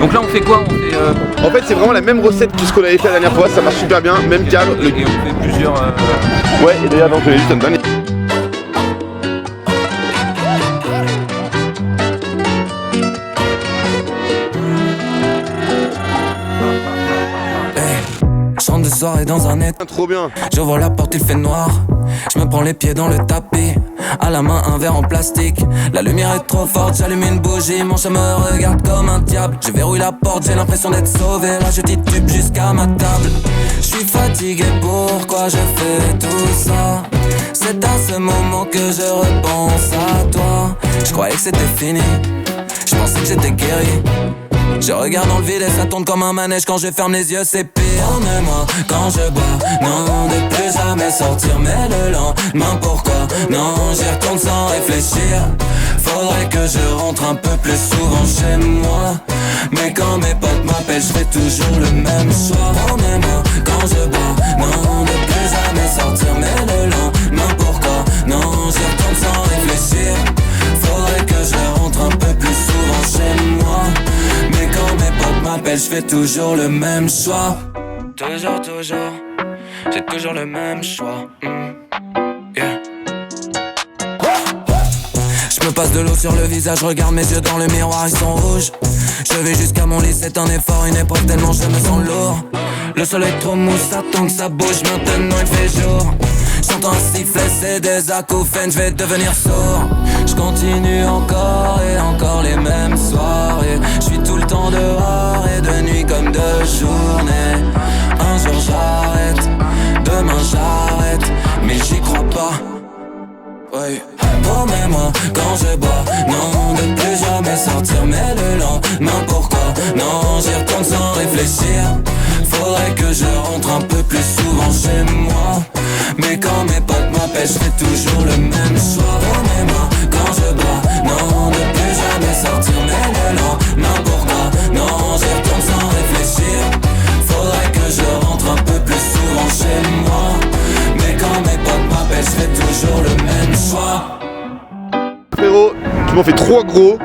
Donc là on fait quoi? On fait En fait, c'est vraiment la même recette que ce qu'on avait fait la dernière fois, ça marche super bien, même cadre. et on fait plusieurs... Ouais, et d'ailleurs, je vais juste un dernier. Chante de soirée dans un état. Trop bien. J'ouvre la porte, il fait noir. Je me prends les pieds dans le tapis. À la main, un verre en plastique. La lumière est trop forte, j'allume une bougie. Mon chat me regarde comme un diable. Je verrouille la porte, j'ai l'impression d'être sauvé. Là, je titube jusqu'à ma table. Je suis fatigué, pourquoi je fais tout ça? C'est à ce moment que je repense à toi. Je croyais que c'était fini. Je pensais que j'étais guéri. Je regarde dans le vide et ça tourne comme un manège. Quand je ferme les yeux c'est pire. Promets-moi quand je bois, non, de plus jamais sortir. Mais le lendemain pourquoi? Non, j'y retourne sans réfléchir. Faudrait que je rentre un peu plus souvent chez moi. Mais quand mes potes m'appellent, je fais toujours le même choix. Promets-moi quand je bois, non, de plus jamais sortir. Mais le lendemain pourquoi? Non, j'y retourne sans réfléchir. Faudrait que je rentre un peu plus souvent chez moi. Mais quand mes potes m'appellent, je fais toujours le même choix. Toujours, j'ai toujours le même choix. Yeah. Je me passe de l'eau sur le visage, regarde mes yeux dans le miroir, ils sont rouges. Je vais jusqu'à mon lit, c'est un effort, une épreuve tellement je me sens lourd. Le soleil trop mousse, attend que ça bouge, maintenant il fait jour. J'entends un sifflet, c'est des acouphènes, je vais devenir sourd. Je continue encore et encore les mêmes soirées. Je suis tout le temps dehors et de nuit comme de journée. Un jour j'arrête, demain j'arrête, mais j'y crois pas. Ouais. Promets-moi quand je bois, non, de plus jamais sortir. Mais le lendemain pourquoi? Non, j'y retourne sans réfléchir. Faudrait que je rentre un peu plus souvent chez moi. Mais quand mes potes m'appellent, je fais toujours le même choix. Promets-moi quand je bois, non, de plus jamais sortir. Mais le lendemain pourquoi? Non, j'y retourne sans réfléchir. Faudrait que je rentre un peu plus souvent chez moi. Mais quand mes potes m'appellent, je fais toujours le même choix. Frérot, tu m'en fais 3 gros,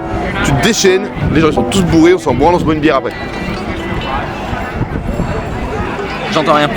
tu te déchaînes, les gens ils sont tous bourrés, on s'en branle, on se boit une bière après. J'entends rien.